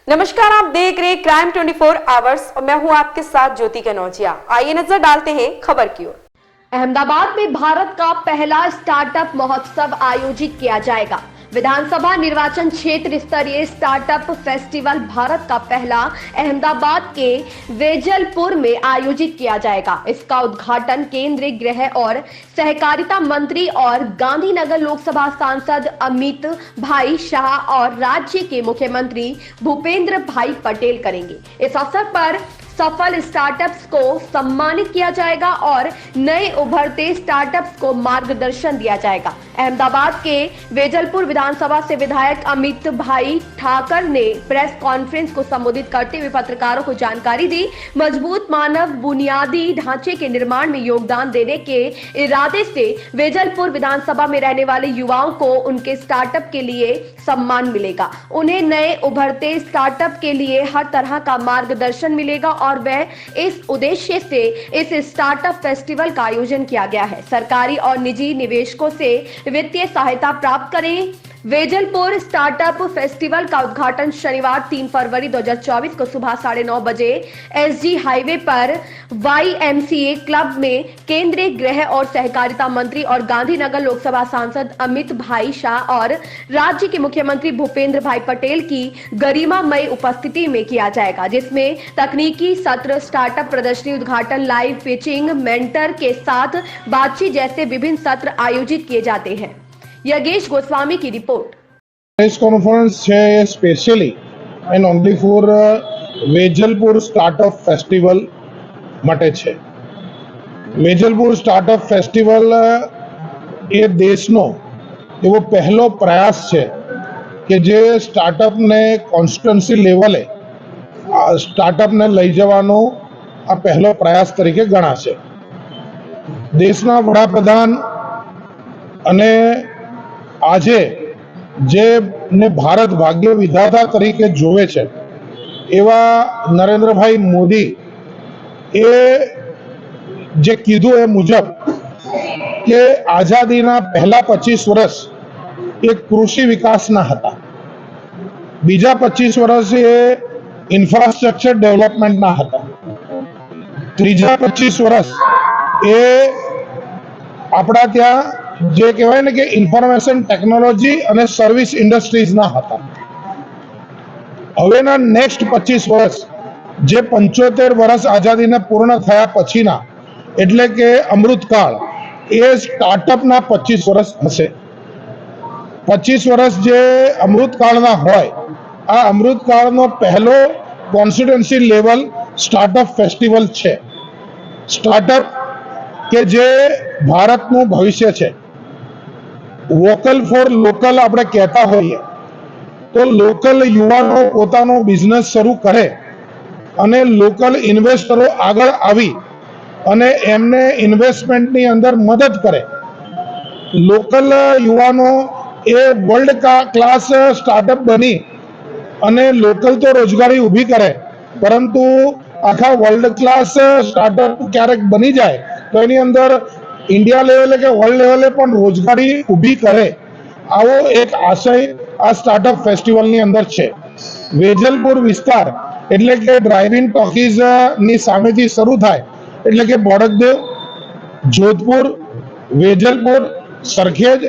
नमस्कार, आप देख रहे हैं क्राइम 24 आवर्स और मैं हूं आपके साथ ज्योति कनौजिया। आइए नजर डालते हैं खबर की ओर। अहमदाबाद में भारत का पहला स्टार्टअप महोत्सव आयोजित किया जाएगा। विधानसभा निर्वाचन क्षेत्र स्तरीय स्टार्टअप फेस्टिवल भारत का पहला अहमदाबाद के वेजलपुर में आयोजित किया जाएगा। इसका उद्घाटन केंद्रीय गृह और सहकारिता मंत्री और गांधीनगर लोकसभा सांसद अमित भाई शाह और राज्य के मुख्यमंत्री भूपेंद्र भाई पटेल करेंगे। इस अवसर पर सफल स्टार्टअप्स को सम्मानित किया जाएगा और नए उभरते स्टार्टअप्स को मार्गदर्शन दिया जाएगा। अहमदाबाद के वेजलपुर विधानसभा से विधायक अमित भाई ठाकर ने प्रेस कॉन्फ्रेंस को संबोधित करते हुए पत्रकारों को जानकारी दी। मजबूत मानव बुनियादी ढांचे के निर्माण में योगदान देने के इरादे से वेजलपुर विधानसभा में रहने वाले युवाओं को उनके स्टार्टअप के लिए सम्मान मिलेगा। उन्हें नए उभरते स्टार्टअप के लिए हर तरह का मार्गदर्शन मिलेगा और वह इस उद्देश्य से इस स्टार्टअप फेस्टिवल का आयोजन किया गया है। सरकारी और निजी निवेशकों से वित्तीय सहायता प्राप्त करें। वेजलपुर स्टार्टअप फेस्टिवल का उद्घाटन शनिवार 3 फरवरी 2024 को सुबह 9:30 बजे एसजी हाईवे पर YMCA क्लब में केंद्रीय गृह और सहकारिता मंत्री और गांधीनगर लोकसभा सांसद अमित भाई शाह और राज्य के मुख्यमंत्री भूपेंद्र भाई पटेल की गरिमामय उपस्थिति में किया जाएगा, जिसमें तकनीकी सत्र, स्टार्टअप प्रदर्शनी, उद्घाटन, लाइव पिचिंग, मेंटर के साथ बातचीत जैसे विभिन्न सत्र आयोजित किए जाते हैं। योगेश गोस्वामी की रिपोर्ट। प्रेस कॉन्फ्रेंस है specially and only for Vejalpur startup festival માટે છે। વેજલપુર સ્ટાર્ટઅપ ફેસ્ટિવલ એ દેશનો એવો પહેલો પ્રયાસ છે કે જે સ્ટાર્ટઅપને કોન્સ્ટન્સી લેવલે સ્ટાર્ટઅપને લઈ જવાનો આ પહેલો પ્રયાસ તરીકે ગણાશે। દેશના વડાપ્રધાન અને આજે જે ને ભારત ભાગ્ય વિધાતા તરીકે જોવે છે એવા નરેન્દ્રભાઈ મોદી એ જે કીધું એ મુજબ કે આઝાદીના પહેલા 25 વર્ષ એ કૃષિ વિકાસના હતા, બીજા 25 વર્ષ એ ઇન્ફ્રાસ્ટ્રક્ચર ડેવલપમેન્ટના હતા, ત્રીજા 25 વર્ષ એ આપણા ત્યાં જે કહેવાય ને કે ઇન્ફોર્મેશન ટેકનોલોજી અને સર્વિસ ઇન્ડસ્ટ્રીઝના હતા। હવેના નેક્સ્ટ 25 વર્ષ જે 75 વર્ષ આઝાદીને પૂર્ણ થયા પછીના એટલે કે અમૃતકાળ એ સ્ટાર્ટઅપના 25 વર્ષ હશે। 25 વર્ષ જે અમૃતકાળના હોય આ અમૃતકાળનો પહેલો કોન્સ્ટિટ્યુન્સી લેવલ સ્ટાર્ટઅપ ફેસ્ટિવલ છે। સ્ટાર્ટઅપ કે જે ભારતનું ભવિષ્ય છે। વોકલ ફોર લોકલ આપણે કહેતા હોઈએ તો લોકલ યુવાનો પોતાનો બિઝનેસ શરૂ કરે અને લોકલ ઇન્વેસ્ટરો આગળ આવી અને એમને ઇન્વેસ્ટમેન્ટની અંદર મદદ કરે। લોકલ યુવાનો એ વર્લ્ડ ક્લાસ સ્ટાર્ટઅપ બની અને લોકલ તો રોજગારી ઊભી કરે, પરંતુ આખા વર્લ્ડ ક્લાસ સ્ટાર્ટઅપ ક્યારેક બની જાય તો એની અંદર ઇન્ડિયા લેવલે કે વર્લ્ડ લેવલે પણ રોજગારી ઊભી કરે, આવો એક આશય આ સ્ટાર્ટઅપ ફેસ્ટિવલની અંદર છે। વેજલપુર વિસ્તાર એટલે કે ડ્રાઇવિંગ ટોકીઝ ની સામેથી શરૂ થાય એટલે કે બોડકદેવ, જોધપુર, વેજલપુર, સરખેજ,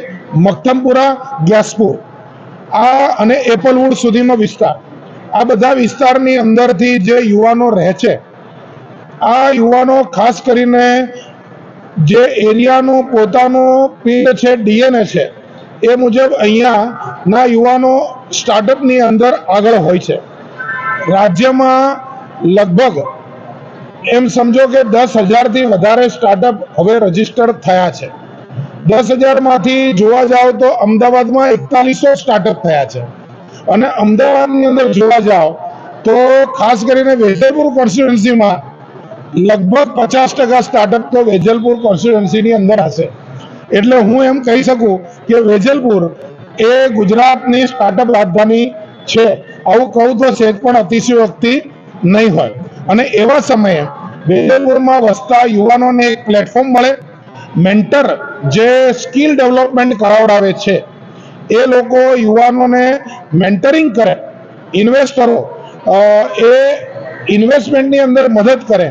મક્તમપુરા, ગ્યાસપુર આ અને એપલવુડ સુધીનો વિસ્તાર, આ બધા વિસ્તારની અંદરથી જે યુવાનો રહે છે આ યુવાનો ખાસ કરીને જે એરિયાનો પોતાનો પીડ છે, ડીએનએ છે એ મુજબ અહીંયાના યુવાનો સ્ટાર્ટઅપની અંદર આગળ હોય છે। રાજ્યમાં લગભગ એમ સમજો કે 10,000 થી વધારે સ્ટાર્ટઅપ હવે રજીસ્ટર થયા છે। 10,000 માંથી જોવા જાવ તો અમદાવાદમાં 4100 સ્ટાર્ટઅપ થયા છે અને અમદાવાદની અંદર જોવા જાવ તો ખાસ કરીને વેજલપુર કોન્સ્ટિટ્યુન્સીમાં લગભગ 50% સ્ટાર્ટઅપ તો વેજલપુર કોન્સ્ટિટ્યુન્સીની અંદર હશે। એટલે હું એમ કહી શકું કે વેજલપુર એ ગુજરાતની સ્ટાર્ટઅપ રાજધાની છે। આવું કહું તો સેજ પણ અતિશયોક્તિ નહીં હોય અને એવા સમયે વેજલપુરમાં વસતા યુવાનોને એક પ્લેટફોર્મ મળે। મેન્ટર જે સ્કિલ ડેવલપમેન્ટ કરાવડાવે છે એ લોકો યુવાનોને મેન્ટરિંગ કરે, ઇન્વેસ્ટરો એ ઇન્વેસ્ટમેન્ટની અંદર મદદ કરે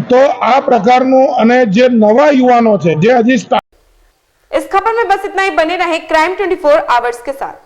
તો આ પ્રકારનું અને જે નવા યુવાનો છે જે હજી इस खबर में बस इतना ही। बने रहे क्राइम 24 आवर्स के साथ।